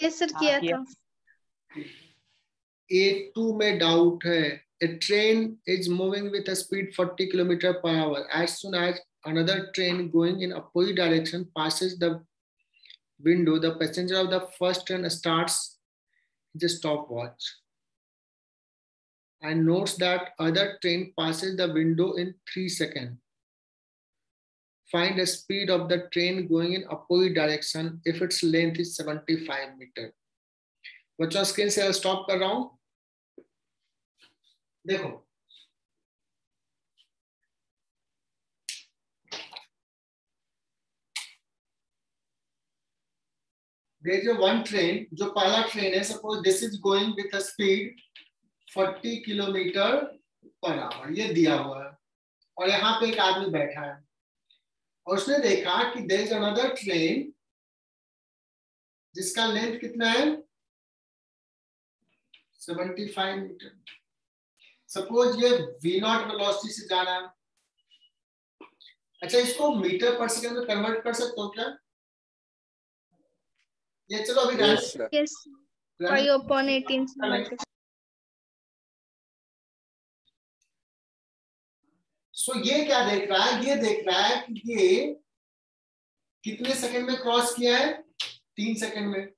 Yes sir किया था। A2 में डाउट है। A train is moving with a speed 40 km per hour. As soon as another train going in opposite direction passes the window, the passenger of the first train starts the stopwatch and notes that other train passes the window in 3 seconds. Find the speed of the train going in opposite direction if its length is 75 meter. बच्चों screen से stop कर रहा हूं। देखो there is one train, जो पहला train है, suppose this is going with a speed 40 kilometre per our, ये दिया हुआ है, और यहाँ पे एक आदमी बैठा है और उसने देखा कि देयर इज अनदर ट्रेन जिसका लेंथ कितना है 75 मीटर। सपोज ये V0 वेलोसिटी से जा रहा है। अच्छा, इसको मीटर पर सेकंड में कन्वर्ट कर सकते हो क्या? ये चलो अभी यस 5/18 से मल्टीप्लाई। सो ये क्या देख रहा है? ये देख रहा है कि ये कितने सेकंड में क्रॉस किया है? 3 सेकंड में।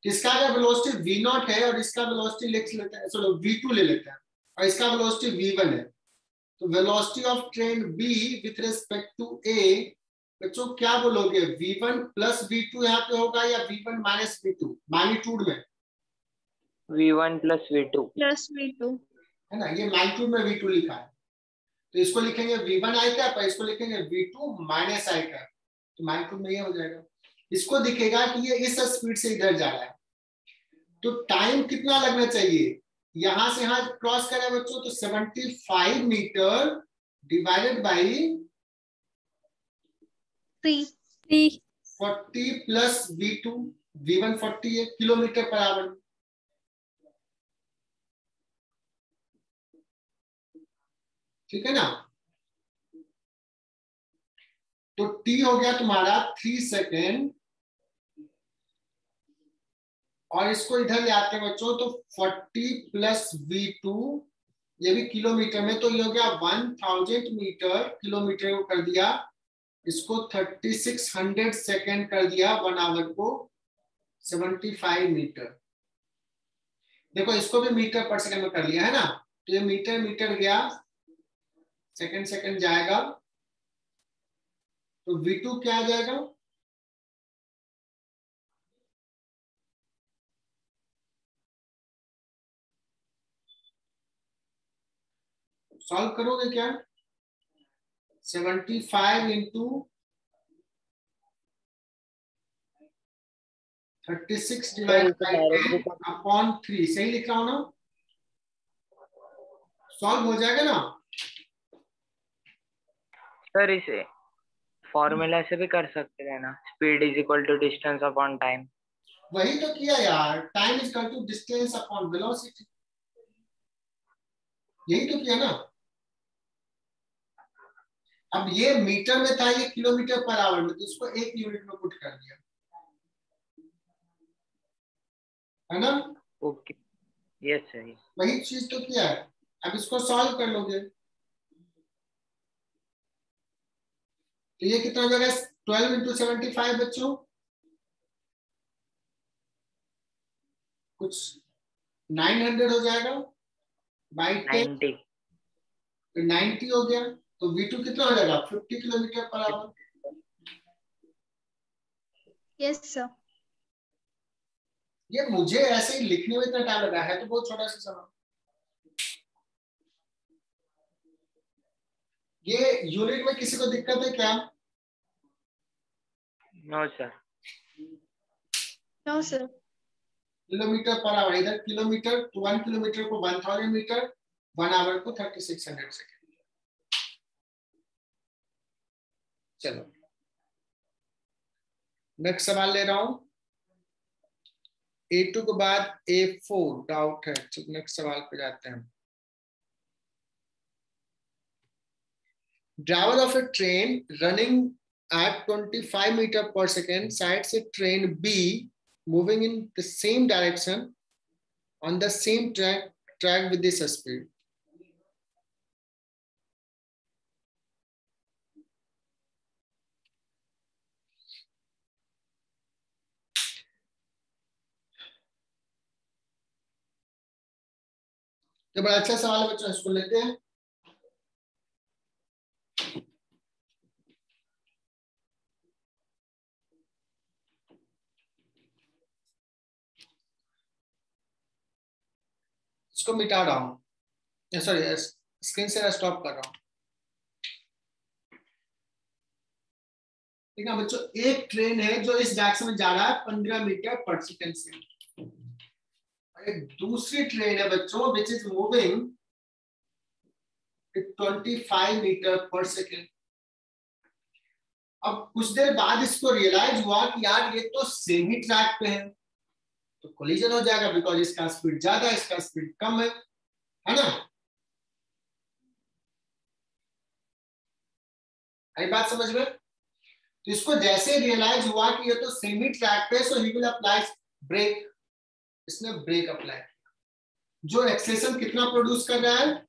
इसका अगर वेलोसिटी V0 है और इसका वेलोसिटी लिख लेते हैं, चलो V2 ले लेते हैं, और इसका वेलोसिटी V1 है, तो velocity of train B with respect to A, बच्चों क्या बोलोगे? V1 प्लस V2 यहाँ पे होगा या V1 माइनस V2? मैग्नीट्यूड में V1 प्लस V2 है ना, ये मैग्नीट्यूड में V2 लिखा है, तो इसको लिखेंगे V1 आई कैप, इसको लिखेंगे V2 माइनस आई कैप, तो मैग्नीट्यूड में ये हो जाएगा। इसको दिखेगा कि ये इस स्पीड से इधर जा रहा है, तो टाइम कितना लगना चाहिए? यहां से यहां क्रॉस करें बच्चों, तो 75 metre divided by 40 plus V2, V1 40 है किलोमीटर पर आवर। ठीक है ना? तो T हो गया तुम्हारा 3 सेकेंड, और इसको इधर ले आते हैं बच्चों, तो 40 प्लस V2, ये भी किलोमीटर में, तो ये हो गया 1000 मीटर, किलोमीटर को कर दिया, इसको 3600 सेकेंड कर दिया, 1 आवर को 75 मीटर। देखो इसको भी मीटर पर सेकंड में कर लिया है ना, तो ये मीटर मीटर गया, सेकंड सेकंड जाएगा, तो V2 क्या आ जाएगा? सॉल्व करोगे क्या? 75 इंटू 36 डिवाइड बाई अपॉन 3, सही लिख रहा हूं ना? सॉल्व हो जाएगा ना सर? इसे फॉर्मूला से भी कर सकते हैं ना, speed is equal to distance upon time. वही तो किया यार, time is equal to distance upon velocity, यही तो किया ना। अब ये मीटर में था, ये किलोमीटर पर आवर में, तो इसको 1 यूनिट में पुट कर दिया, है ना? ओके, यस सर, वही चीज तो किया है। अब इसको सॉल्व कर लोगे, तो ये कितना हो जाएगा? 12 इंटू 75 बच्चों, कुछ 900 हो जाएगा बाई 10, 90 हो गया, तो V2 कितना हो जाएगा? 50 kilometre per our. Yes sir. ये मुझे ऐसे ही लिखने में इतना टाइम लगा है, तो बहुत छोटा सा सवाल। ये यूनिट में किसी को दिक्कत है क्या? No sir. No sir. Kilometre per hour, इधर किलोमीटर, तो 1 किलोमीटर को 1000 मीटर, 1 आवर को 3600 सेकेंड। चलो नेक्स्ट सवाल ले रहा हूं, A2 के बाद A4 डाउट है, तो नेक्स्ट सवाल पे जाते हैं। Driver of a train running at 25 metre per second side से train B moving in the same direction on the same track with this speed. तो बड़ा अच्छा सवाल है बच्चों, इसको लेते हैं। इसको मिटा रहा हूं, सॉरी स्क्रीन से स्टॉप कर रहा हूं। ठीक है बच्चों, एक ट्रेन है जो इस डायरेक्शन में जा रहा है 15 मीटर पर सेकंड से, एक दूसरी ट्रेन है बच्चों which is moving 25 metre per second. अब कुछ देर बाद इसको रियलाइज हुआ कि यार ये तो सेम ही ट्रैक पे है, तो कोलिजन हो जाएगा, बिकॉज इसका स्पीड ज्यादा है, इसका स्पीड कम है ना। आई बात समझ में? तो इसको जैसे रियलाइज हुआ कि ये तो सेम ही ट्रैक पे, सो ही विल अप्लाई ब्रेक। इसने ब्रेक अप्लाई किया, जो एक्सेलेरेशन कितना प्रोड्यूस कर रहा है।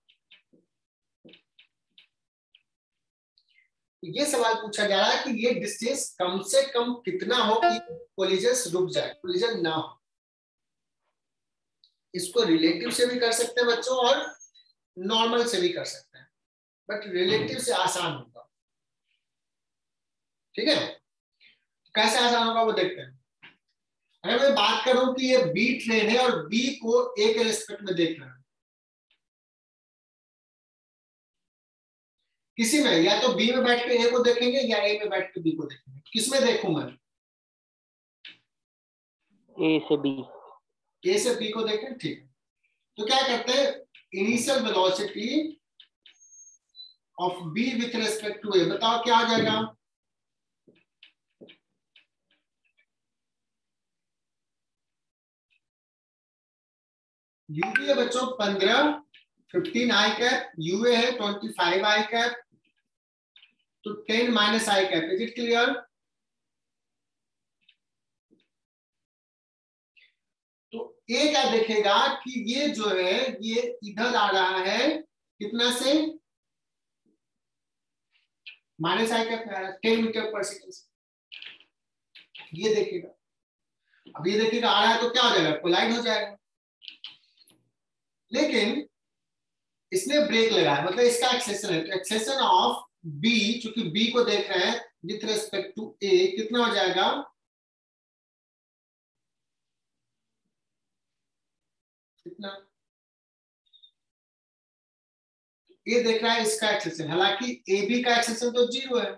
ये सवाल पूछा जा रहा है कि ये डिस्टेंस कम से कम कितना हो कि कोलिजन रुक जाए, कोलिजन ना हो। इसको रिलेटिव से भी कर सकते हैं बच्चों और नॉर्मल से भी कर सकते हैं, बट रिलेटिव से आसान होगा। ठीक है, कैसे आसान होगा वो देखते हैं। अगर मैं बात करूं कि ये बी ट्रेन है और बी को ए के रेस्पेक्ट में देख रहा है, किसी में, या तो बी में बैठ के ए को देखेंगे या ए में बैठ के बी को देखेंगे, किसमें देखूं मैं? ए से बी, ए से बी को देखें। ठीक है, तो क्या करते हैं, initial velocity of B with respect to A, बताओ क्या आ जाएगा? यूबी है बच्चों 15, 15 आई कैप, यूए है 25 आई कैप, तो 10 minus I cap. Is it clear? तो ए क्या देखेगा कि ये जो है ये इधर आ रहा है कितना से, माइनस आई कैप में आ रहा है 10 मीटर पर सेकंड से, ये देखेगा। अब ये देखेगा आ रहा है तो क्या हो जाएगा, कोलाइड हो जाएगा। लेकिन इसने ब्रेक लगाया, मतलब इसका एक्सेलेरेशन है, तो एक्सेलेरेशन ऑफ बी, चूंकि बी को देख रहे हैं विथ रेस्पेक्ट टू ए, कितना हो जाएगा? कितना? ए देख रहा है इसका एक्सेलेरेशन, हालांकि ए बी का एक्सेलेरेशन तो 0 है,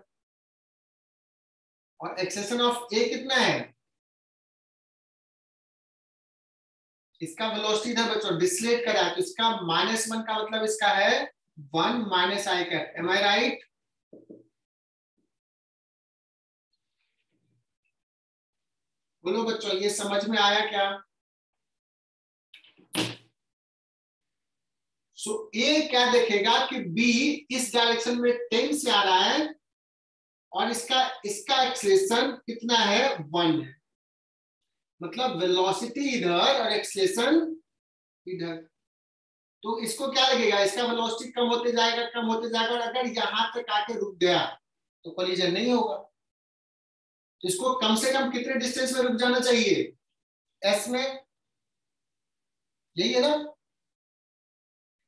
और एक्सेलेरेशन ऑफ ए कितना है? इसका वेलोसिटी इधर बच्चों डिसलेट करा है, तो इसका -1 का मतलब इसका है 1 माइनस आई कैप। एम आई राइट? बोलो बच्चों, ये समझ में आया क्या? सो ए क्या देखेगा कि बी इस डायरेक्शन में 10 से आ रहा है और इसका एक्सेलेरेशन कितना है, 1 है, मतलब वेलोसिटी इधर और एक्सेलेरेशन इधर। तो इसको क्या लगेगा, इसका वेलोसिटी कम होते जाएगा, कम होते जाएगा, और अगर यहां तक आके रुक गया तो कोलिजन नहीं होगा। तो इसको कम से कम कितने डिस्टेंस में रुक जाना चाहिए, एस में, यही है ना?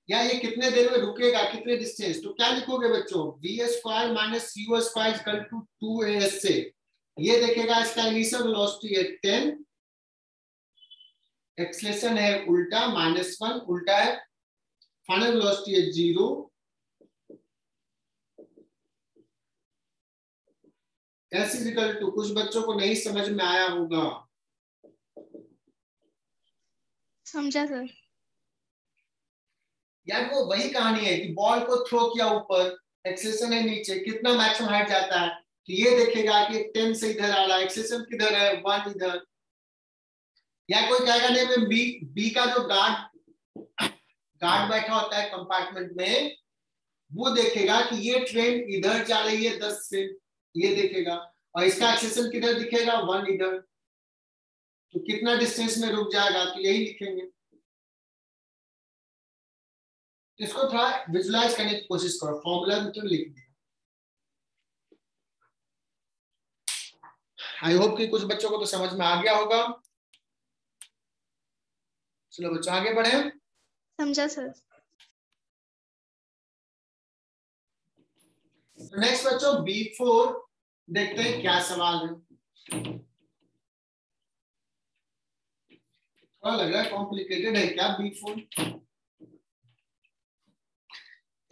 या ये कितने देर में रुकेगा, कितने डिस्टेंस, तो क्या लिखोगे बच्चों, v² minus u² equal to 2as से। ये देखेगा इसका इनिशियल वेलोसिटी है 10, एक्सेलेरेशन है उल्टा -1, उल्टा है, फाइनल वेलोसिटी है 0, s इक्वल टू, कुछ बच्चों को नहीं समझ में आया होगा, समझा सर। यार वो वही कहानी है कि बॉल को थ्रो किया ऊपर, एक्सेलेरेशन है नीचे, कितना मैक्सिमम हाइट जाता है, तो ये देखेगा कि 10 से इधर आ रहा है, एक्सेलेरेशन किधर है, 1 इधर। या कोई कहेगा नहीं मैं बी का जो गार्ड बैठा होता है कंपार्टमेंट में, वो देखेगा कि ये ट्रेन इधर जा रही है 10 से, ये देखेगा, और इसका एक्सेलेरेशन किधर दिखेगा, 1 इधर। तो कितना डिस्टेंस में रुक जाएगा, तो यही लिखेंगे। इसको थोड़ा विजुलाइज करने की कोशिश करो, फॉर्मूला में तो लिख दिया। आई होप कि कुछ बच्चों को तो समझ में आ गया होगा। चलो बच्चों आगे बढ़े। समझा सर। नेक्स्ट बच्चों B4 देखते हैं क्या सवाल है। थोड़ा लग रहा है कॉम्प्लिकेटेड है क्या B4?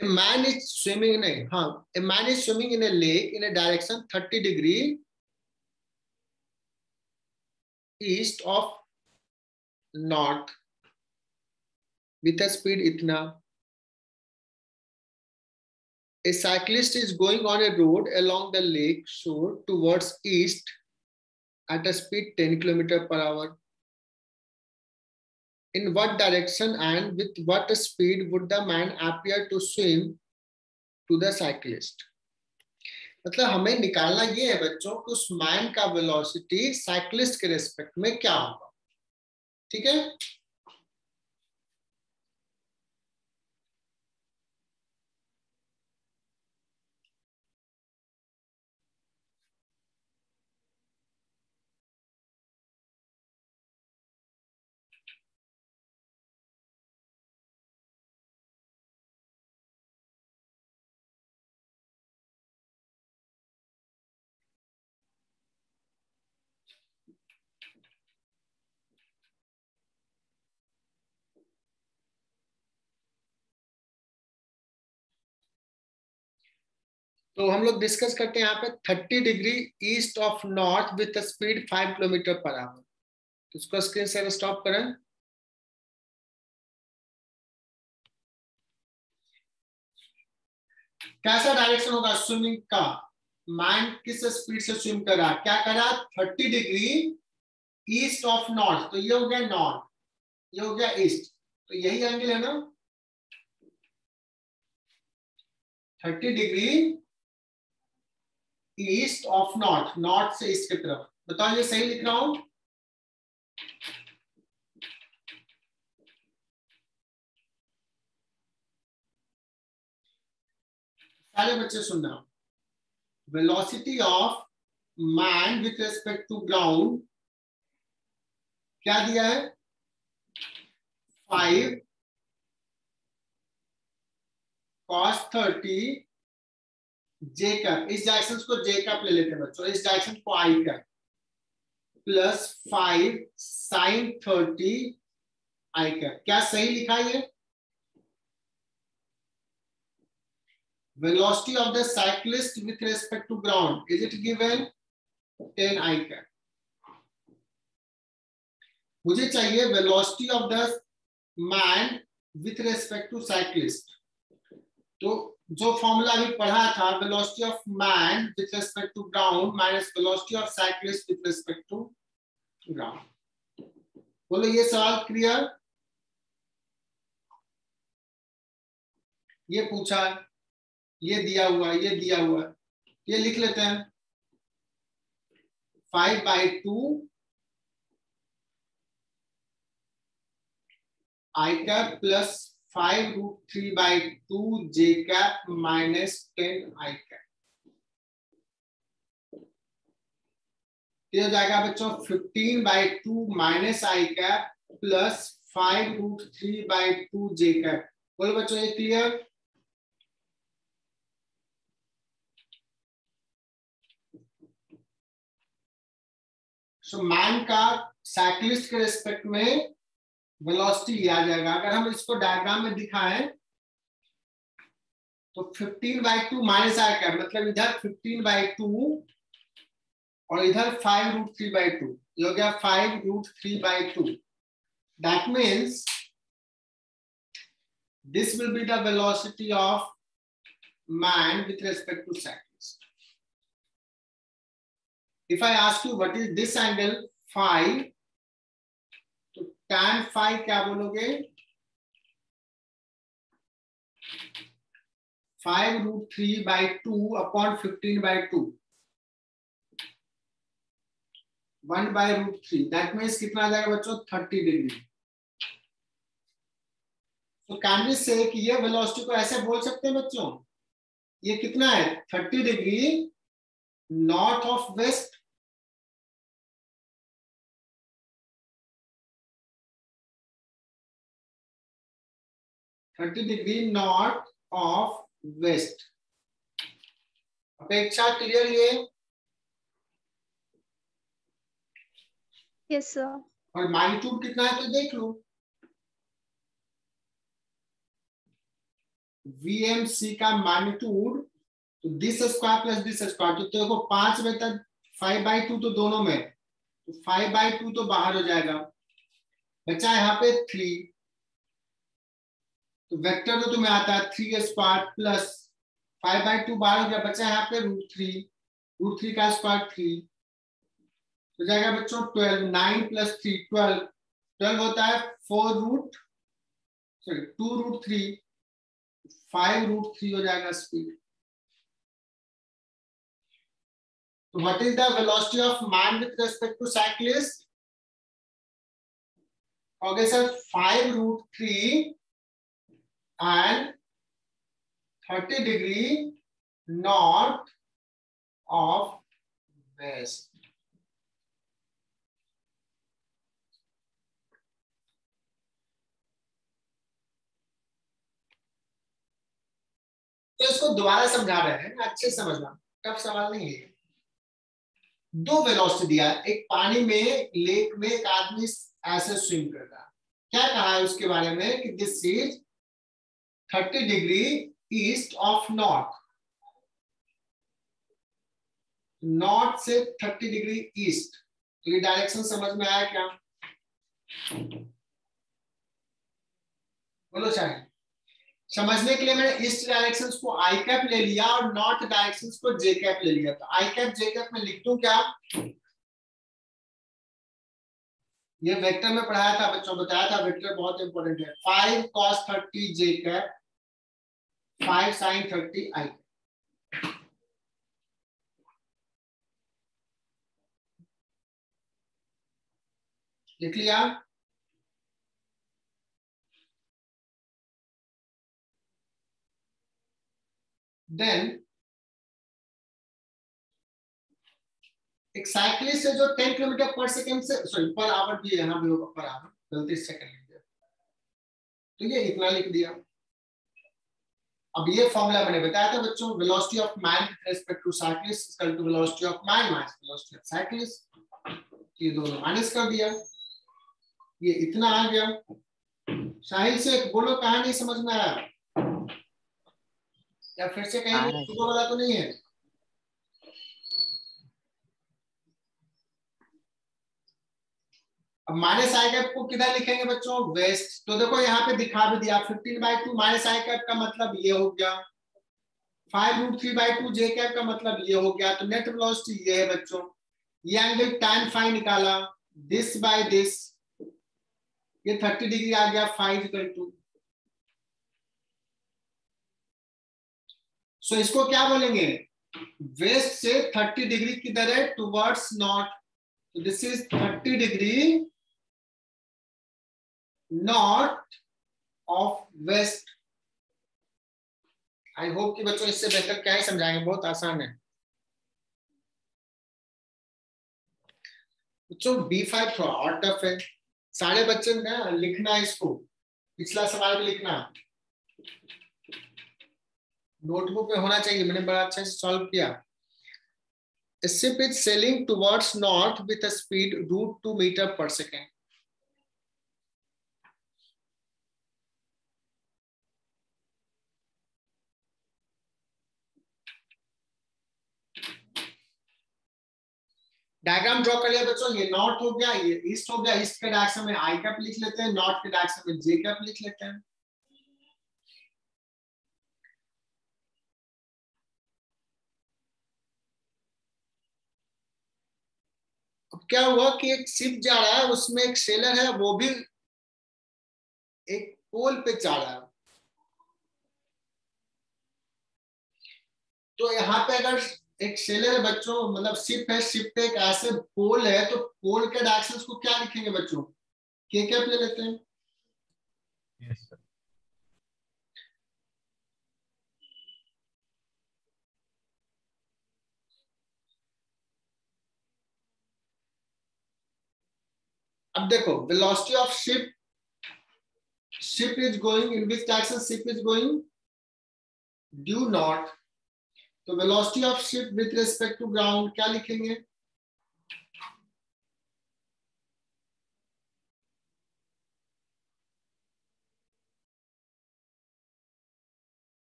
A man is swimming in a man is swimming in a lake in a direction 30 degree east of north with a speed itna. A cyclist is going on a road along the lake shore towards east at a speed 10 km/h. In what direction and with what speed would the man appear to swim to the cyclist? मतलब हमें निकालना ये है बच्चों कि उस man का velocity cyclist के रेस्पेक्ट में क्या होगा। ठीक है, तो हम लोग डिस्कस करते हैं यहाँ पे 30 degree east of north with speed 5 km/h। इसको स्क्रीन से स्टॉप करें। कैसा डायरेक्शन होगा स्विमिंग का? मैन किस स्पीड से स्विम कर रहा है? क्या कर रहा है? 30 डिग्री ईस्ट ऑफ नॉर्थ, तो ये हो गया नॉर्थ, ये हो गया ईस्ट, तो यही एंगल है ना, 30 degree east of north, north से ईस्ट की तरफ। बताओ ये सही लिख रहा हूं? सारे बच्चे सुनना। Velocity of man with respect to ground क्या दिया है? 5 cos 30 j कैप, इस डायरेक्शन को j कैप ले लेते हैं बच्चों, इस डायरेक्शन को i cap, plus 5 sin 30 i cap. क्या सही लिखा ये? Velocity of the cyclist with respect to ground, is it given? 10 i cap. मुझे चाहिए velocity of the man with respect to cyclist. तो जो फॉर्मूला अभी पढ़ा था, velocity of man with respect to ground minus velocity of cyclist with respect to ground. बोलो ये सवाल क्लियर? ये पूछा, ये दिया हुआ, ये दिया हुआ, ये लिख लेते हैं 5/2 I cap plus 5√3/2 j cap minus 10 I cap. ये हो जाएगा बच्चों 15/2 minus I cap plus 5√3/2 j cap. बोलो बच्चों ये क्लियर? सो मैन का साइक्लिस्ट के रेस्पेक्ट में वेलोसिटी आ जाएगा। अगर हम इसको डायग्राम में दिखाएं तो 15/2 माइनस आई कैप, मतलब इधर 15/2 और इधर 5√3/2, ये हो गया 5√3/2। That means this will be the velocity of man with respect to cyclist. If I ask you what is this angle phi, तो tan फाई क्या बोलोगे? 5√3/2 अपॉन 15/2। 1/√3 दैट मीन्स कितना आ जाएगा बच्चों 30 डिग्री। तो कैन वी से कि ये वेलोसिटी को ऐसे बोल सकते हैं बच्चों, ये कितना है 30 degree north of west, north of west. अपेक्षा क्लियर ये? Yes sir. और मैग्नीट्यूड कितना है तो देख लो, VMC का मैग्नीट्यूड तो this square plus this square, तो देखो 5 में तक 5/2 तो दोनों में, तो 5/2 तो बाहर हो जाएगा, बचा यहाँ पे 3, तो वेक्टर तो तुम्हें आता है 3 स्क्वायर प्लस 5/2 बाहर हो गया, बचा यहाँ पे √3 का स्क्वायर 3 हो जाएगा बच्चों 12, 9 प्लस 3 12 होता है 2√3 5√3 हो जाएगा speed. So what is the velocity of man with respect to cyclist? Okay sir, 5√3 and 30 degree north of west. तो इसको दोबारा समझा रहे हैं, अच्छे समझना, टफ सवाल नहीं है। दो वेलोसिटी दिया है, एक पानी में लेक में एक आदमी ऐसे स्विम कर रहा है, क्या कहा है उसके बारे में कि this is 30 degree east of north, north से 30 डिग्री ईस्ट। तो ये डायरेक्शन समझ में आया क्या? बोलो चाहे। समझने के लिए मैंने ईस्ट डायरेक्शंस को आई कैप ले लिया और नॉर्थ डायरेक्शंस को जे कैप ले लिया। तो आई कैप जे कैप में लिख दूं क्या? ये वेक्टर में पढ़ाया था बच्चों, बताया था वेक्टर बहुत इंपॉर्टेंट है। 5 cos 30 जे कैप, 5 sin 30 आई कैप। लिख लिया? देन एक साइक्लिस्ट है जो 10 किलोमीटर पर सेकेंड से, सॉरी पर आवर भी यहाँ भी होगा, पर आवर गलती से सेकंड लिख दिया, तो ये इतना लिख दिया। अब ये फॉर्मूला मैंने बताया था बच्चों, velocity of man with respect to cyclist equal to velocity of man minus velocity of cyclist. ये दोनों माइनस कर दिया, ये इतना आ गया। साहिल से बोलो कहाँ नहीं समझ में आया, या फिर से कहीं सुबह वाला तो नहीं है? अब माइनस आई कैप को किधर लिखेंगे बच्चों? वेस्ट। तो देखो यहाँ पे दिखा भी दिया 15/2 माइनस आई कैप का मतलब ये हो गया, 5√3/2 जे कैप का मतलब ये हो गया। तो नेट वेलोसिटी ये है बच्चों, ये एंगल tan फाई निकाला, दिस बाय दिस, ये 30 डिग्री आ गया 5 सो इसको क्या बोलेंगे? वेस्ट से 30 डिग्री किधर है? Towards north. तो this is 30 degree north of west. I hope कि बच्चों इससे बेहतर क्या ही समझाएंगे, बहुत आसान है बच्चों। B5 थोड़ा और टफ है, सारे बच्चे ना लिखना इसको, पिछला सवाल भी लिखना, नोटबुक में होना चाहिए, मैंने बड़ा अच्छा से सॉल्व किया। A ship is sailing towards north with a speed √2 meter per second. Diagram draw कर लिया बच्चों, ये नॉर्थ हो गया, ये ईस्ट हो गया। ईस्ट के डायरेक्शन में आई कैप लिख लेते हैं, नॉर्थ के डायरेक्शन में जे कैप लिख लेते हैं। अब क्या हुआ कि एक शिप जा रहा है, उसमें एक सेलर है, वो भी एक पोल पे जा रहा है। तो यहाँ पे अगर एक सेलर है बच्चों, मतलब शिप है, शिप पे एक ऐसे पोल है, तो पोल के डायरेक्शंस को क्या लिखेंगे बच्चों? के कैप ले लेते हैं। Yes sir. अब देखो velocity of ship, ship is going in which direction? Ship is going due north. तो velocity of ship with respect to ground क्या लिखेंगे?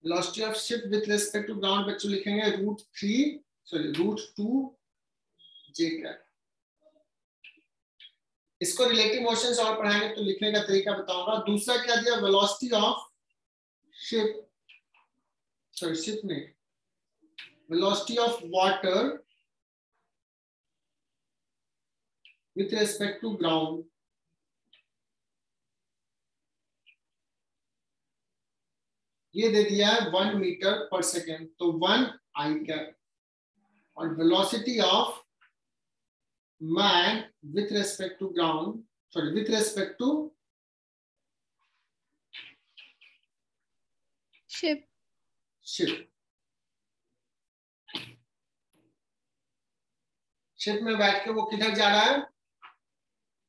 Velocity of ship with respect to ground बच्चों लिखेंगे √2 जे कैप। इसको relative motions और पढ़ाएंगे तो लिखने का तरीका बताऊंगा। दूसरा क्या दिया? Velocity of ship, sorry ship नहीं, velocity of water with respect to ground. ये दे दिया है 1 मीटर पर सेकेंड, तो 1 आई कैप। और velocity of man with respect to ground, sorry with respect to ship. Ship. Ship में बैठ के वो किधर जा रहा है?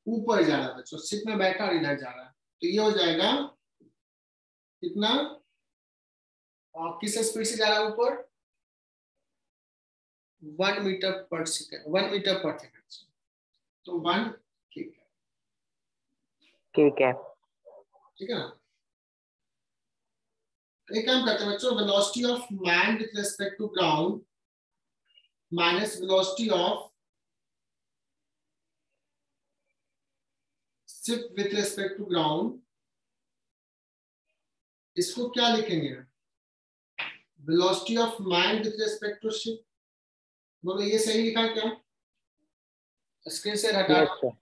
ऊपर जा रहा है बच्चों। शिप में बैठा और इधर जा रहा है, तो ये हो जाएगा कितना? और किस स्पीड से जा रहा है ऊपर? 1 metre per second, 1 metre per second. तो 1 ठीक है, ठीक है, ठीक है ना? एक काम करते हैं बच्चों, velocity of man with respect to ground minus velocity of ship with respect to ground, इसको क्या लिखेंगे? Velocity of man with respect to ship. बोलो ये सही लिखा है क्या? स्क्रीन से हटा यस दो। Sir,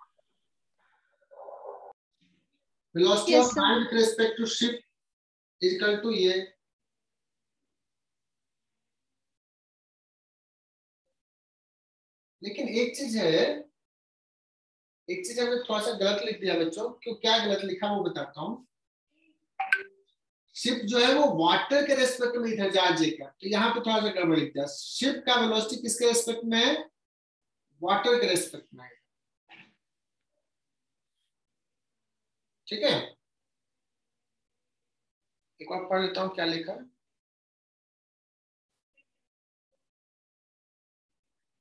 velocity Yes, of sir. Man with respect to ship is equal to ये। लेकिन एक चीज है, एक चीज हमने थोड़ा सा गलत लिख दिया बच्चों। क्यों, क्या गलत लिखा वो बताता हूँ। शिप जो है वो वाटर के रेस्पेक्ट में इधर जा जाएगा, तो यहाँ पे थोड़ा सा गड़बड़ लिख दिया। शिप का वेलोसिटी किसके रेस्पेक्ट में है? वाटर के रेस्पेक्ट में है, ठीक है? एक बार पढ़ लेता हूँ क्या लिखा है।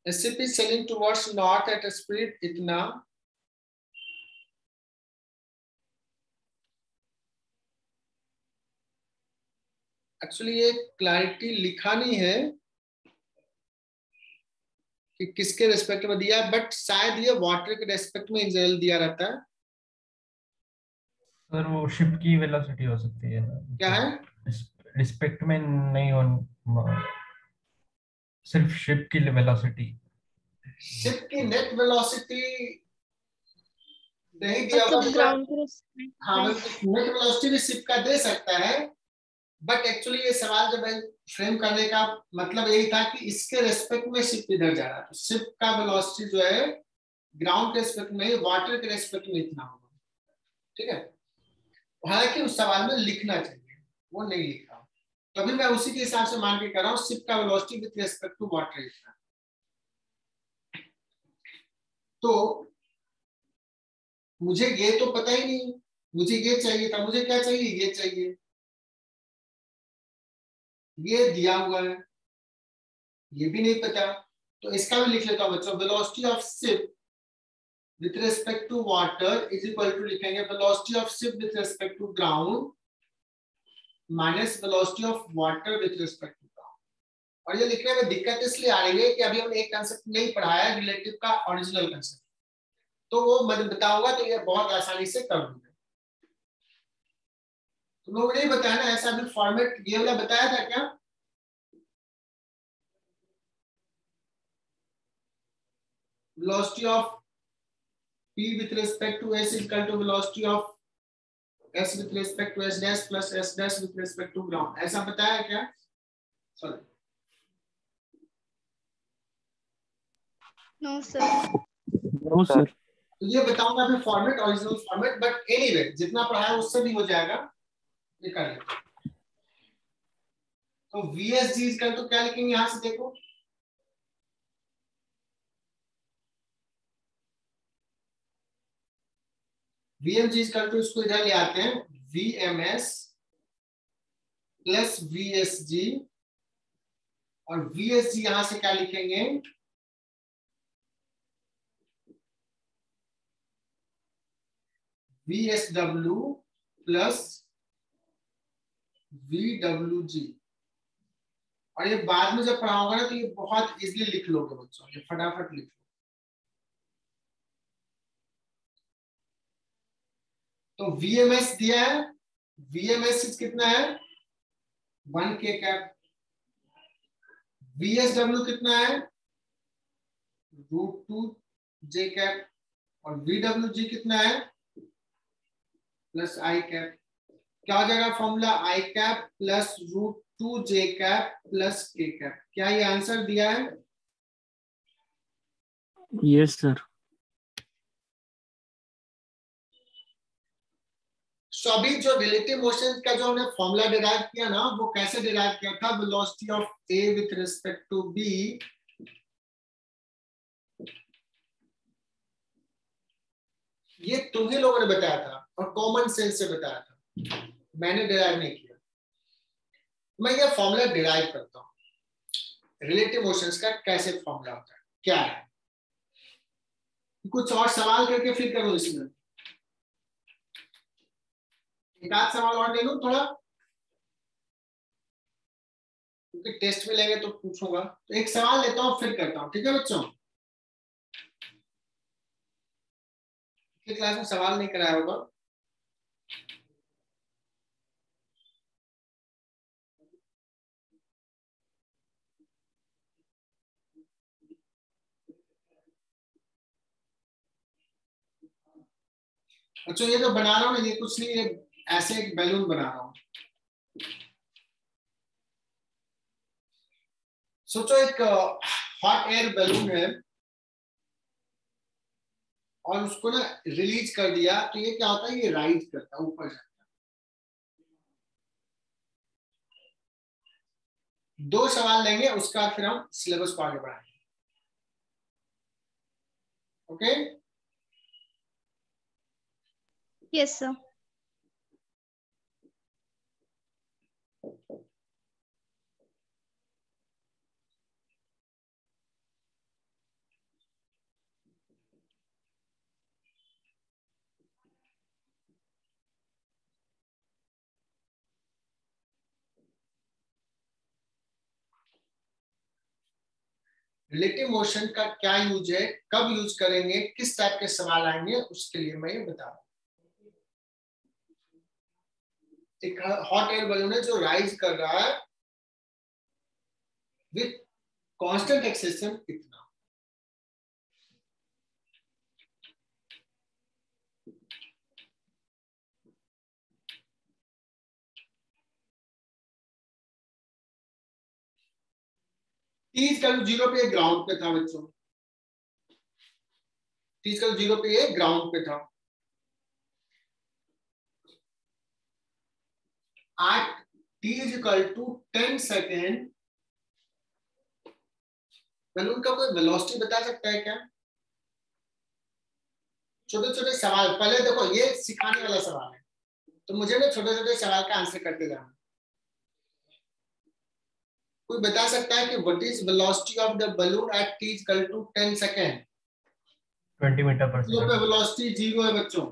A ship is sailing towards north at a speed इतना, एक्चुअली ये क्लैरिटी लिखा नहीं है कि किसके रेस्पेक्ट में दिया, बट शायद ये वाटर के रेस्पेक्ट में इंजल दिया रहता है। सर वो शिप की वेलोसिटी हो सकती है। क्या है? रिस्पेक्ट में नहीं हो, सिर्फ शिप की वेलोसिटी। शिप की नेट वेलोसिटी नहीं दिया मतलब हुआ, ग्राउंड के रेस्पेक्ट हाँ में। नेट वेलोसिटी भी शिप का दे सकता है, बट एक्चुअली ये सवाल जब फ्रेम करने का मतलब यही था कि इसके रेस्पेक्ट में शिप इधर जा रहा है, तो शिप का वेलोसिटी जो है ग्राउंड के रेस्पेक्ट में, वाटर के रेस्पेक्ट में इतना होगा, ठीक है? हालांकि उस सवाल में लिखना चाहिए, वो नहीं लिखा, तभी मैं उसी के हिसाब से मान के कर रहा हूँ शिप का velocity with respect to water इतना। तो मुझे ये तो पता ही नहीं, मुझे ये चाहिए था, मुझे क्या चाहिए? ये चाहिए, ये दिया हुआ है, ये भी नहीं पता, तो इसका भी लिख लेता हूं बच्चों। Velocity of ship with respect to water is equal to, लिखेंगे velocity of ship with respect to ground minus velocity of water with respect to ground. और ये लिखने में दिक्कत इसलिए आ रही है कि अभी हमने एक कंसेप्ट नहीं पढ़ाया है, रिलेटिव का ओरिजिनल कंसेप्ट, तो वो मैं बताऊंगा तो ये बहुत आसानी से कर दूंगा। तुम लोगों ने नहीं बताया ना, ऐसा भी फॉर्मेट ये वाला बताया था क्या? Velocity of P with respect to S is equal to velocity of S with respect to S dash plus S dash with respect to ground, ऐसा बताया क्या? Sorry, no sir. No sir. तो ये बताऊंगा अभी format, original format, but anyway जितना पढ़ा है उससे भी हो जाएगा, ये कर लेते। तो VSG का तो क्या लिखेंगे यहां से देखो, VMG का तो इसको इधर ले आते हैं, VMS प्लस VSG, और VSG यहां से क्या लिखेंगे, VSW प्लस VWG। और ये बाद में जब पढ़ाओगे ना तो ये बहुत इजीली लिख लोगे बच्चों, ये फटाफट लिख लो। तो VMS दिया है, VMS कितना है 1K कैप, VSW कितना है √2J कैप, और VWG कितना है प्लस I कैप। क्या हो जाएगा formula, I cap plus √2J cap plus K cap. क्या ये आंसर दिया है? Yes sir. सो अभी जो रिलेटिव मोशन का जो हमने फॉर्मूला डिराइव किया ना, वो कैसे डिराइव किया था, velocity of A with respect to B ये तुम्ही लोगों ने बताया था और कॉमन सेंस से बताया था, मैंने डिराइव नहीं किया। मैं ये फॉर्मूला डिराइव करता हूं, रिलेटिव मोशंस का कैसे फॉर्मूला होता है, क्या है। कुछ और सवाल करके फिर करो इसमें, एक आध सवाल और ले लूं थोड़ा, क्योंकि टेस्ट में लेंगे तो पूछूंगा। तो एक सवाल लेता हूं फिर करता हूं, ठीक है बच्चों। क्लास में सवाल नहीं कराया होगा। अच्छा ये जो बना रहा हूं ना, ये कुछ नहीं, ये ऐसे एक बैलून बना रहा हूं। सोचो एक हॉट एयर बैलून है और उसको ना रिलीज कर दिया, तो ये क्या होता है, ये राइज करता है, ऊपर जाता है। दो सवाल लेंगे, उसका फिर हम सिलेबस को आगे बढ़ाएंगे। Okay yes sir. Relative motion का क्या यूज है, कब यूज करेंगे, किस टाइप के सवाल आएंगे, उसके लिए मैं ये बता रहा हूं। एक हॉट एयर बैलून है जो राइज कर रहा है विथ कांस्टेंट एक्सेलेरेशन कितना, T 0 पे ग्राउंड पे था बच्चों, T 0 पे ये ग्राउंड पे था। at T = 10 सेकेंड बैलून का कोई वेलोसिटी बता सकता है क्या? छोटे छोटे सवाल, पहले देखो ये सिखाने वाला सवाल है, तो मुझे ना छोटे छोटे सवाल का आंसर करते जाना। कोई बता सकता है कि what is velocity of the balloon at T = 10 second? 20 metre per पे सेकंड। वेलोसिटी 0 है बच्चों,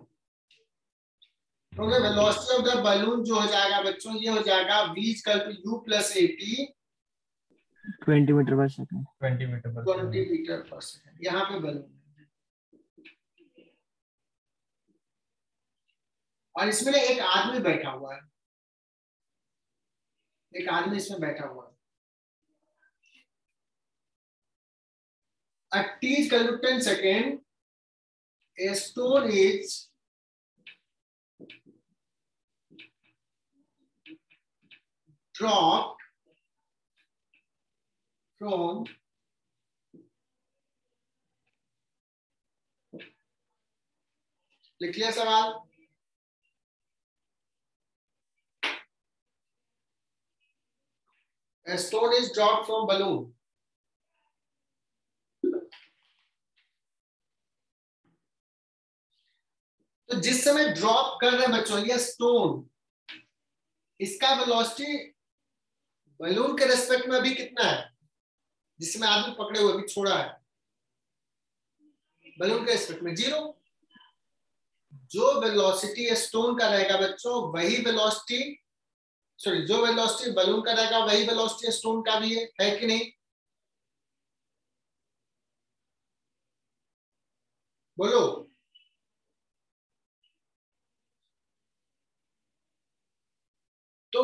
तो वेलोसिटी ऑफ द बैलून जो हो जाएगा बच्चों, ये हो जाएगा V = U + AT 20 मीटर पर सेकंड। 20 मीटर पर 20 सेकंड। मीटर पर सेकंड। यहाँ पे बैलून है और इसमें ना एक आदमी बैठा हुआ है, एक आदमी इसमें बैठा हुआ है। At T = 10 seconds, a stone is dropped from लिख लिया सवाल? A stone is dropped from balloon. तो जिस समय ड्रॉप कर रहे हैं बच्चों ये स्टोन, इसका वेलोसिटी बलून के रेस्पेक्ट में अभी कितना है? जिसमें आदमी पकड़े हुए अभी छोड़ा है, बलून के रेस्पेक्ट में 0। जो वेलोसिटी स्टोन का रहेगा बच्चों वही वेलोसिटी, सॉरी जो वेलोसिटी बलून का रहेगा वही वेलोसिटी स्टोन का भी है कि नहीं? बोलो। तो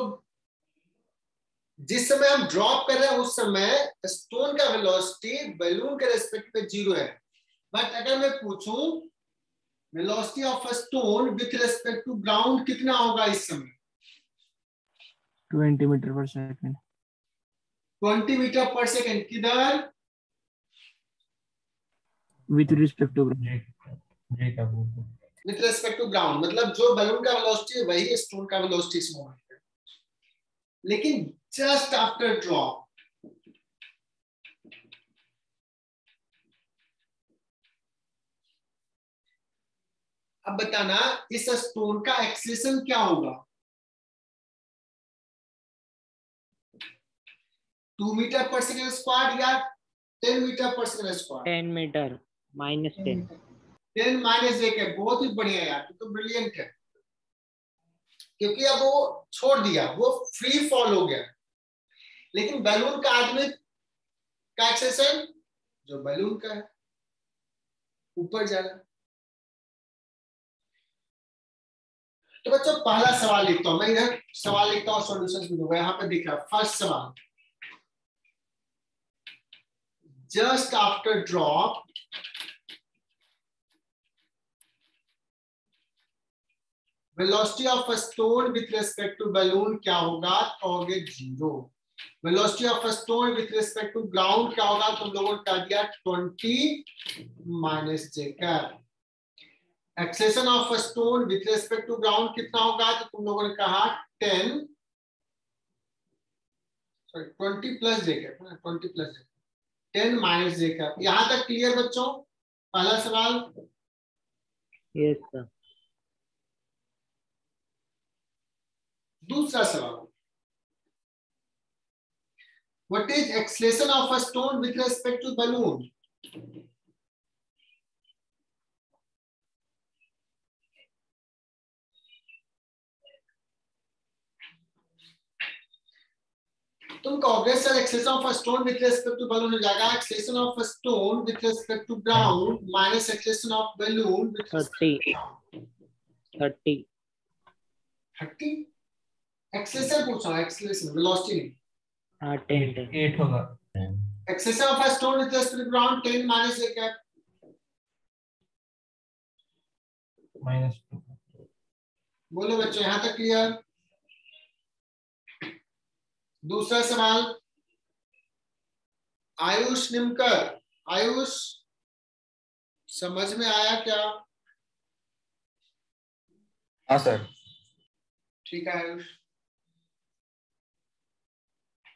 जिस समय हम ड्रॉप कर रहे हैं उस समय स्टोन का वेलोसिटी बलून के रेस्पेक्ट में 0 है। बट अगर मैं पूछूं velocity of a stone with respect to ground कितना होगा इस समय? 20 मीटर पर सेकंड। 20 मीटर पर सेकंड। किधर? With respect to ground. जी का बोल। विथ रेस्पेक्ट टू ग्राउंड मतलब जो बलून का वेलोसिटी है वही स्टोन का वेलोसिटी इस मोमेंट पे, लेकिन जस्ट आफ्टर ड्रॉप। अब बताना इस स्टोन का एक्सेलेरेशन क्या होगा? 2 मीटर पर सेकंड स्क्वायर या 10 मीटर पर सेकंड स्क्वायर? 10 मीटर -10। 10 माइनस एक है। बहुत ही बढ़िया यार, तो ब्रिलियंट है, क्योंकि अब वो छोड़ दिया, वो फ्री फॉल हो गया। लेकिन बैलून का आदमी का एक्सेलेरेशन जो बैलून का है ऊपर जा रहा है। तो बच्चों पहला सवाल लिखता हूं मैं, इधर सवाल लिखता हूं, सॉल्यूशंस भी दूंगा। यहां पे दिख रहा है फर्स्ट सवाल, just after drop velocity of a stone with respect to balloon क्या होगा? कहोगे 0। Velocity of a stone with respect to ground क्या होगा? तुम लोगों ने कह दिया 20 minus j cap. Acceleration of a stone with respect to ground कितना होगा? तो तुम लोगों ने कहा 10 sorry 20 plus j cap, 20 plus 10 minus j cap. यहां तक क्लियर बच्चों? पहला सवाल। Yes sir. दूसरा सवाल, what is acceleration of a stone with respect to balloon? तुम कहोगे sir acceleration of a stone with respect to balloon हो जाएगा acceleration of a stone with respect to ground minus acceleration of balloon with 30 acceleration पूछ रहा हूं, acceleration velocity नहीं। हाँ 10 8 होगा। Acceleration of a stone with respect to ground 10 minus j कैप। -2। बोलो बच्चों यहां तक क्लियर? दूसरा सवाल, आयुष निमकर, आयुष समझ में आया क्या? हाँ सर। ठीक है आयुष।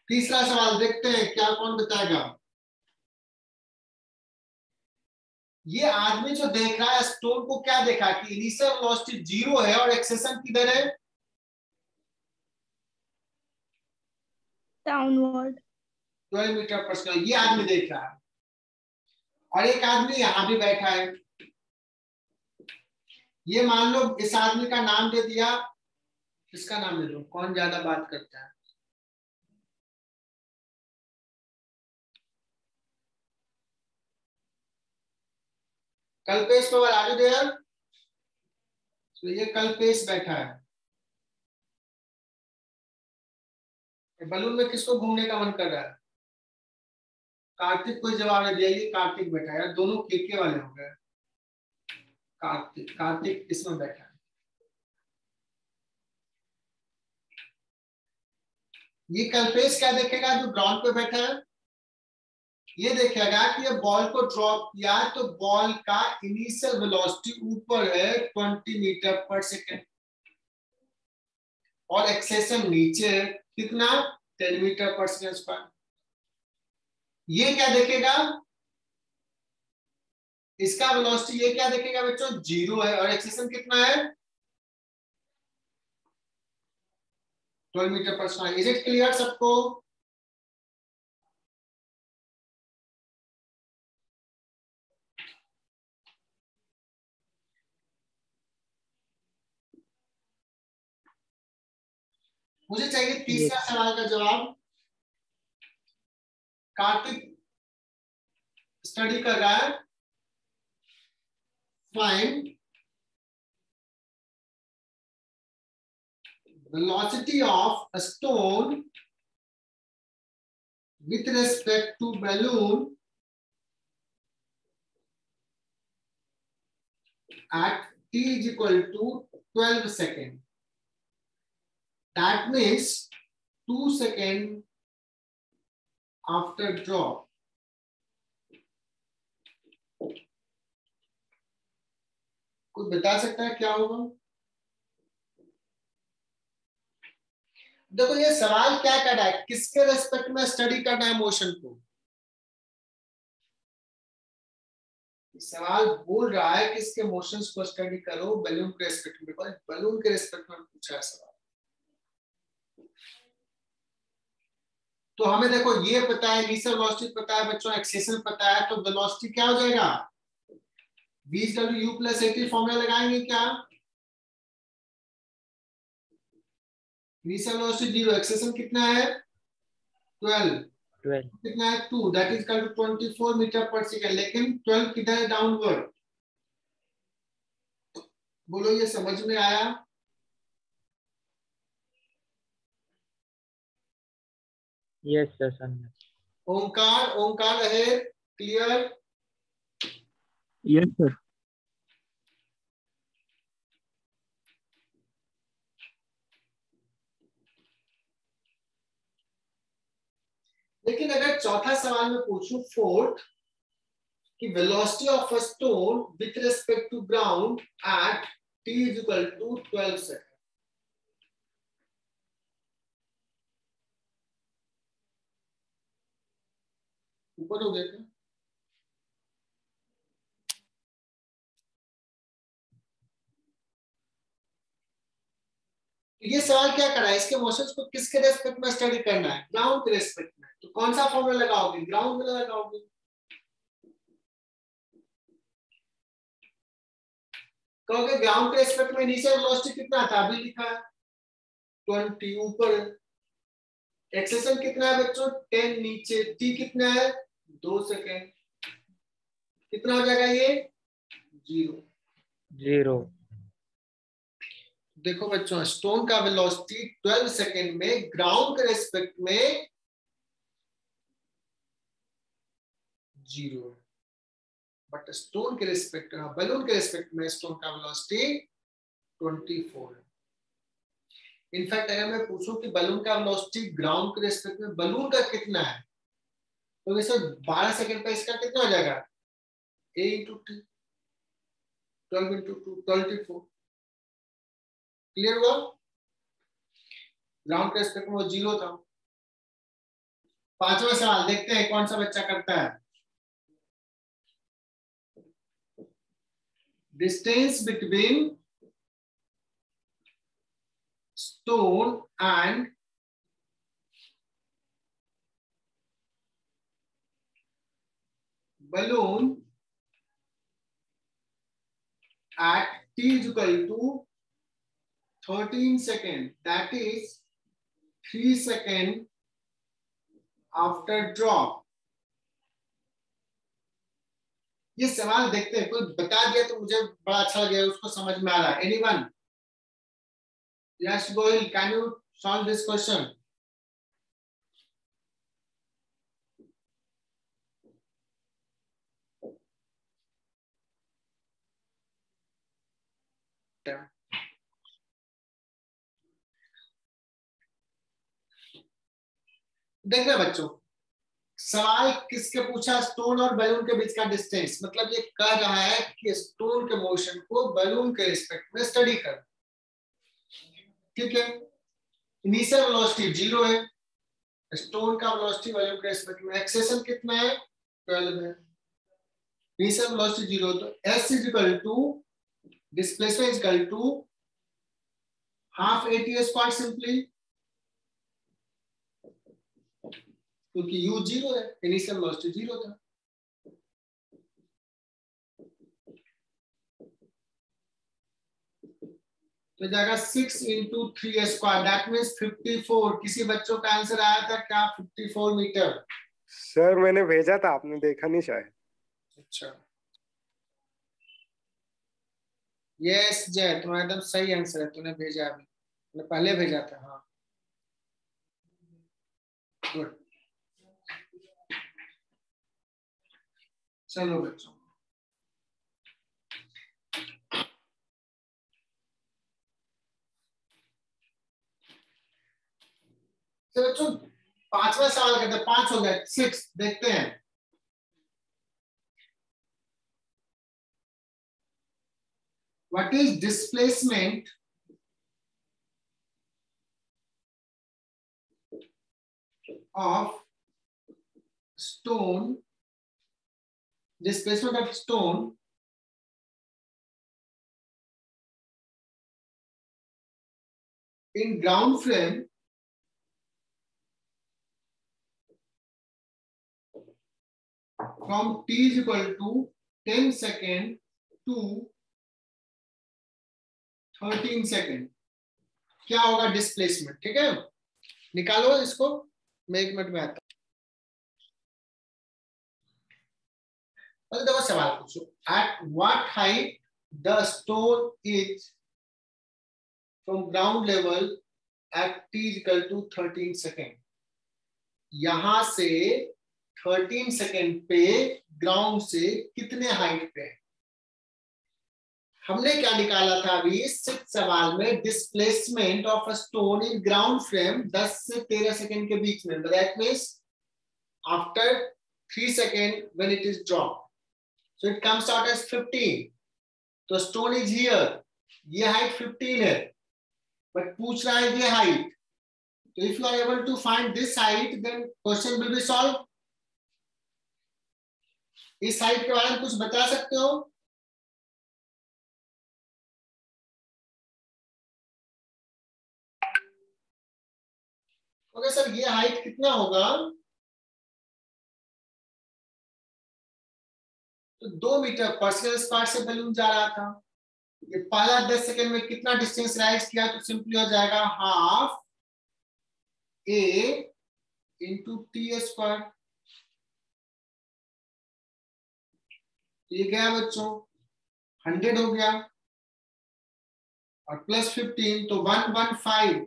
तीसरा सवाल देखते हैं क्या कौन बताएगा। ये आदमी जो देख रहा है स्टोन को क्या देखा कि इनिशियल वेलोसिटी 0 है और एक्सेलेरेशन किधर है? डाउनवर्ड 12 मीटर पर सेकंड। ये आदमी देख रहा है और एक आदमी यहां भी बैठा है। ये मान लो इस आदमी का नाम दे दिया, इसका नाम दे दो, कौन ज्यादा बात करता है? कल्पेश पवार, आगे देर। तो ये कल्पेश बैठा है। बलून में किसको घूमने का मन कर रहा है? कार्तिक कोई जवाब नहीं दिया, ये कार्तिक बैठा है। दोनों केके वाले हो गए। कार्तिक, कार्तिक इसमें बैठा है। ये कल्पेश क्या देखेगा जो ग्राउंड पे बैठा है? ये देखिएगा कि ये बॉल को ड्रॉप किया तो बॉल का इनिशियल वेलोसिटी ऊपर है 20 मीटर पर सेकेंड और एक्सेलेरेशन नीचे है कितना 10 मीटर पर सेकेंड स्क्वायर। ये क्या देखेगा, इसका वेलोसिटी ये क्या देखेगा बच्चों 0 है और एक्सेलेरेशन कितना है 12 metre per second. Is it clear सबको? मुझे चाहिए तीसरा सवाल का जवाब। कार्तिक स्टडी कर रहा है। Find velocity of a stone with respect to balloon at t is equal to 12 seconds. That means 2 seconds after drop. कोई बता सकता है क्या होगा? देखो ये सवाल क्या कर रहा है, किसके रेस्पेक्ट में स्टडी करना है मोशन को। सवाल बोल रहा है कि इसके मोशंस को स्टडी करो बलून के रेस्पेक्ट में, बिकॉज बलून के रेस्पेक्ट में पूछा है सवाल। तो हमें देखो ये पता है, इनिशियल वेलोसिटी पता है बच्चों, एक्सेलेरेशन पता है, तो वेलोसिटी क्या हो जाएगा v = u + at फॉर्मूला लगाएंगे क्या। इनिशियल वेलोसिटी 0, एक्सेलेरेशन कितना है 12 कितना है 2, that is equal to 24 meter पर सेकंड। लेकिन 12 किधर है डाउनवर्ड। बोलो ये समझ में आया? Yes sir. Omkar, Omkar ahead, clear? Yes, sir. लेकिन अगर चौथा सवाल में पूछूं फोर्थ कि velocity of a stone with respect to ground at t is equal to 12 second. ऊपर हो गया क्या? ये सवाल क्या कर रहा है, इसके मोशंस को किसके रेस्पेक्ट में स्टडी करना है, ग्राउंड के रेस्पेक्ट में। तो कौन सा फॉर्मूला लगाओगे, ग्राउंड में लगाओगे। कहोगे ग्राउंड के रेस्पेक्ट में इनिशियल वेलोसिटी कितना था, अभी लिखा है 20 ऊपर, एक्सेलेरेशन कितना है बच्चों 10 नीचे, t कितना है 2 सेकेंड, कितना हो जाएगा ये 0। देखो बच्चों स्टोन का वेलोसिटी 12 सेकेंड में ग्राउंड के रेस्पेक्ट में 0 है, बट स्टोन के रेस्पेक्ट में, बलून के रेस्पेक्ट में स्टोन का वेलोसिटी 24 है। इनफैक्ट अगर मैं पूछूं कि बलून का वेलोसिटी ग्राउंड के रेस्पेक्ट में बलून का कितना है, तो वैसे 12 सेकेंड पे इसका कितना हो जाएगा a × t, 12 × 2 24। क्लियर हुआ? ग्राउंड के रेस्पेक्ट में वो 0 था। पांचवा सवाल देखते हैं कौन सा बच्चा करता है। Distance between stone and balloon at t is equal to 13 seconds, that is 3 seconds after drop। ये सवाल देखते हैं, कोई बता दिया तो मुझे बड़ा अच्छा लगे, उसको समझ में आ रहा है। Anyone? Yes, Goel, can you solve this question? देखना बच्चों, सवाल किसके पूछा? स्टोन और बैलून के बीच का डिस्टेंस। मतलब ये कह रहा है कि स्टोन के मोशन को बैलून के रिस्पेक्ट में स्टडी कर। ठीक है, इनिशियल वेलोसिटी 0 है, स्टोन का वेलोसिटी बैलून के रिस्पेक्ट में एक्सेलेरेशन कितना है? 12 है। इनिशियल वेलोसिटी 0, तो s is equal to displacement is equal to half at square simply, क्योंकि u 0 है, इनिशियल वेलोसिटी 0 था। तो जाएगा 6 इंटू 3 स्क्वायर, दैट मीन्स 54। किसी बच्चों का आंसर आया था क्या? 54 मीटर। सर मैंने भेजा था, आपने देखा नहीं शायद। अच्छा, यस जय, तुम्हारा एकदम सही आंसर है, तूने भेजा अभी, मैंने पहले भेजा था। हाँ गुड, चलो बच्चों, तो बच्चों 5वां सवाल करते हैं। 5 हो गए, 6 देखते हैं। What is displacement of stone, displacement of stone in ground frame from t is equal to 10 second to 13 second? क्या होगा डिस्प्लेसमेंट? ठीक है, निकालो इसको, मैं 1 मिनट में आता हूं। देखो सवाल पूछो, at what height the stone is from ground level at t equal to 13 second. यहां से 13 सेकेंड पे ग्राउंड से कितने हाइट पे है? हमने क्या निकाला था अभी इस सवाल में? Displacement of a stone in ground frame 10 से 13 सेकेंड के बीच में, that means after 3 second when it is drop, so it comes out as 15. तो stone is here, ये हाइट 15 है, बट पूछ रहा है ये हाइट। तो if you are able to find this height, then question will be solved. इस height के बारे में कुछ बता सकते हो? ओके सर, ये हाइट कितना होगा? तो 2 मीटर पर स्क्वायर से बैलून जा रहा था। ये पहला 10 सेकेंड में कितना डिस्टेंस राइज किया? तो सिंपली हो जाएगा half a into T square. ये गया बच्चों 100 हो गया, और प्लस 15 तो 115।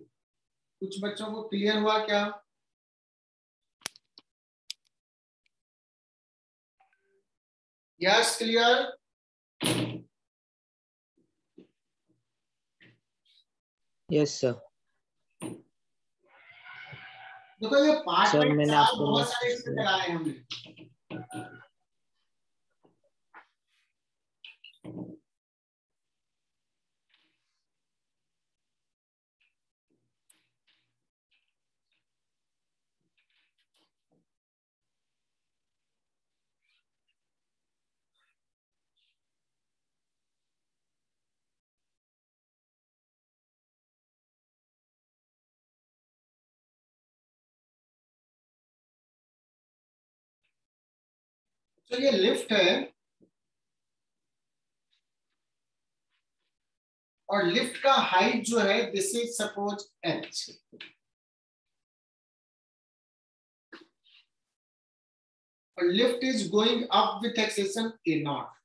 कुछ बच्चों को क्लियर हुआ क्या? Yes clear? Yes sir. देखो ये पार्ट सर में मैंने सवाल आपको बहुत सारे इसमें कराए हैं हमने। तो ये लिफ्ट है, और लिफ्ट का हाइट जो है दिस इज सपोज h, और lift is going up with acceleration a not.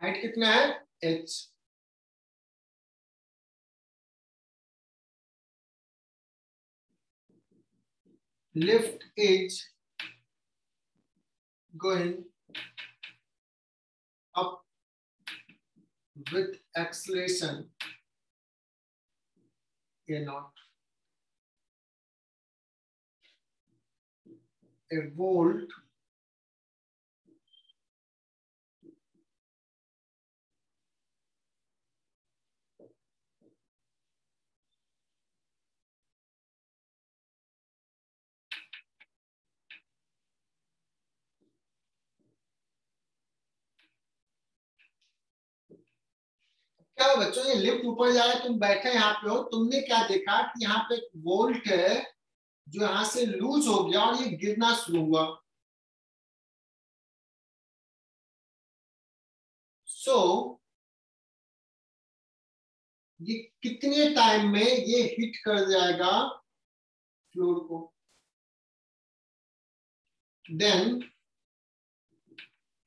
Height कितना है h। Lift is going up with acceleration a naught. A volt क्या हो बच्चों, ये लिफ्ट ऊपर जा रहा है, तुम बैठे यहाँ पे हो, तुमने क्या देखा कि यहाँ पे एक वोल्ट है जो यहाँ से लूज हो गया और ये गिरना शुरू हुआ। सो ये कितने टाइम में ये हिट कर जाएगा फ्लोर को, then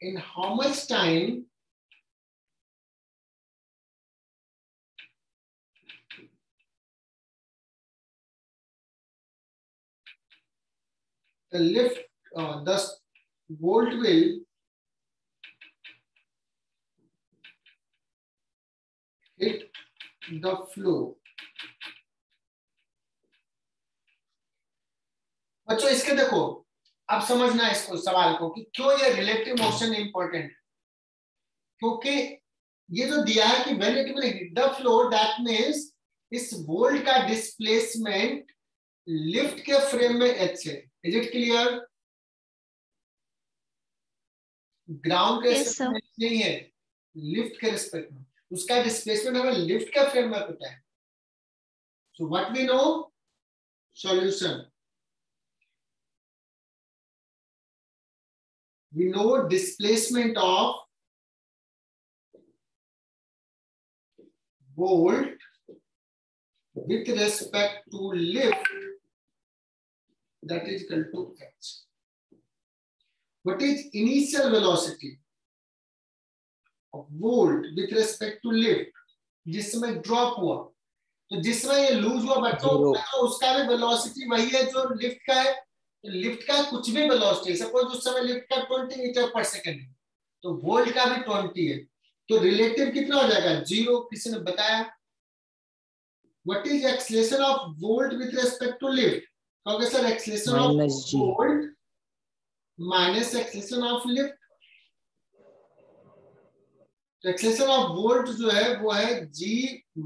in how much time the lift the volt will hit the floor। बच्चों इसके देखो, अब समझना है इसको सवाल को कि क्यों ये रिलेटिव मोशन इंपॉर्टेंट है। क्योंकि ये जो दिया है कि when it will hit the floor, that means इस वोल्ट का डिस्प्लेसमेंट लिफ्ट के फ्रेम में h है। Is it clear? ग्राउंड के रिस्पेक्ट में नहीं है, लिफ्ट के रिस्पेक्ट में। उसका डिस्प्लेसमेंट हमें लिफ्ट के फ्रेम में पता है। So what we know, solution, we know displacement of volt with respect to lift, that is equal to h. What is initial velocity of volt with respect to lift? जिस समय drop हुआ, तो जिस समय ये लूज हुआ बच्चों, तो उसका भी वेलोसिटी वही है जो लिफ्ट का है। लिफ्ट का कुछ भी वेलोसिटी, सपोज उस समय लिफ्ट का 20 मीटर पर सेकंड है, तो वोल्ट का भी 20 है, तो रिलेटिव कितना हो जाएगा? 0। किसी ने बताया? What is acceleration of bolt with respect to lift? कहोगे sir acceleration of bolt minus acceleration of lift. तो एक्सेलरेशन ऑफ वोल्ट जो है वो है g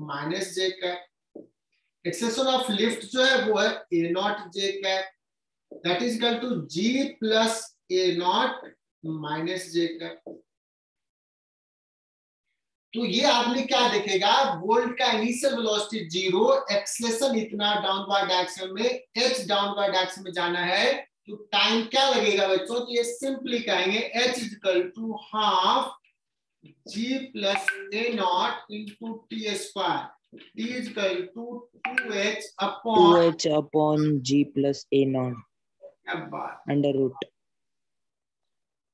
minus J cap, acceleration of lift जो है वो है a naught J cap, that is equal to g plus a naught minus j cap. तो ये आदमी क्या देखेगा, वोल्ट का इनिशियल वेलोसिटी 0, एक्सेलरेशन इतना डाउनवर्ड डायरेक्शन में, h डाउनवर्ड डायरेक्शन में जाना है, तो टाइम क्या लगेगा बच्चों? तो ये सिंपली कहेंगे h is equal to half g plus a naught into t square, t is equal to 2h upon g plus a naught under root.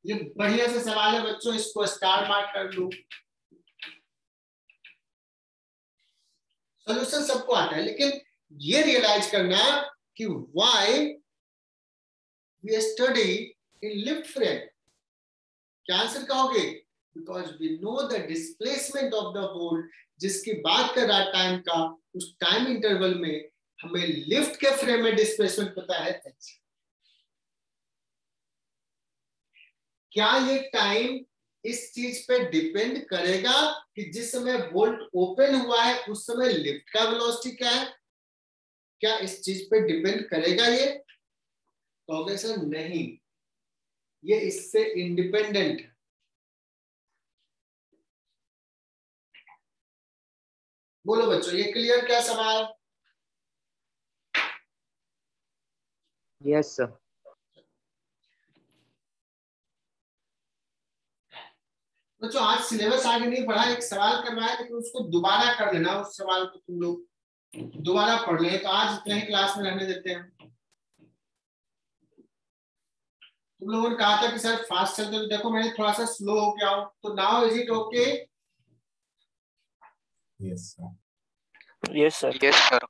ये बढ़िया से सवाल है बच्चों, इसको स्टार मार्क कर लो। सॉल्यूशन सबको आता है, लेकिन ये रियलाइज करना कि why we study in lift frame. क्या आंसर कहोगे? Because we know the displacement of the bolt, जिसकी बात कर रहा टाइम का, उस टाइम इंटरवल में हमें लिफ्ट के फ्रेम में डिस्प्लेसमेंट पता है h। क्या ये टाइम इस चीज पे डिपेंड करेगा कि जिस समय वोल्ट ओपन हुआ है उस समय लिफ्ट का वेलोसिटी क्या है? क्या इस चीज पे डिपेंड करेगा ये? कहोगे सर नहीं, ये इससे इंडिपेंडेंट है। बोलो बच्चों, ये क्लियर क्या सवाल? Yes sir. बच्चों आज सिलेबस आगे नहीं बढ़ा, एक सवाल करवाया लेकिन उसको दोबारा कर लेना, उस सवाल को तुम लोग दोबारा पढ़ ले। तो आज इतने ही क्लास में रहने देते हैं। तुम लोगों ने कहा था कि सर फास्ट चलते, तो देखो मैंने थोड़ा सा स्लो हो गया हूं, तो now is it okay? Yes sir. Yes sir. Yes sir.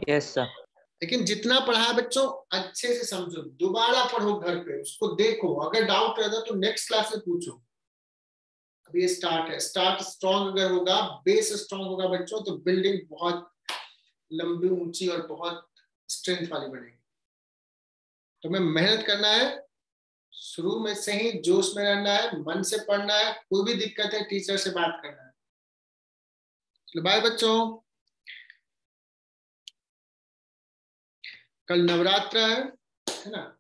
Yes sir. लेकिन जितना पढ़ा है बच्चों अच्छे से समझो, दोबारा पढ़ो घर पे, उसको देखो, अगर डाउट रहता तो नेक्स्ट क्लास में पूछो। अभी ये स्टार्ट है, स्टार्ट स्ट्रॉन्ग अगर होगा, बेस स्ट्रॉन्ग होगा बच्चों, तो बिल्डिंग बहुत लंबी ऊंची और बहुत स्ट्रेंथ वाली बनेगी। तो मैं मेहनत करना है, शुरू में से ही जोश में रहना है, मन से पढ़ना है, कोई भी दिक्कत है टीचर से बात करना है। चलो बाय बच्चों, कल नवरात्र है ना,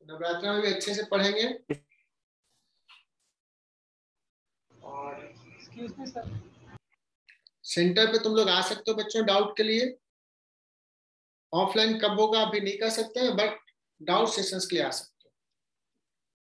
नवरात्र में भी अच्छे से पढ़ेंगे। और सेंटर पे तुम लोग आ सकते हो बच्चों डाउट के लिए। ऑफलाइन कब होगा अभी नहीं कर सकते हैं, बट डाउट सेशंस के लिए आ सकते हैं।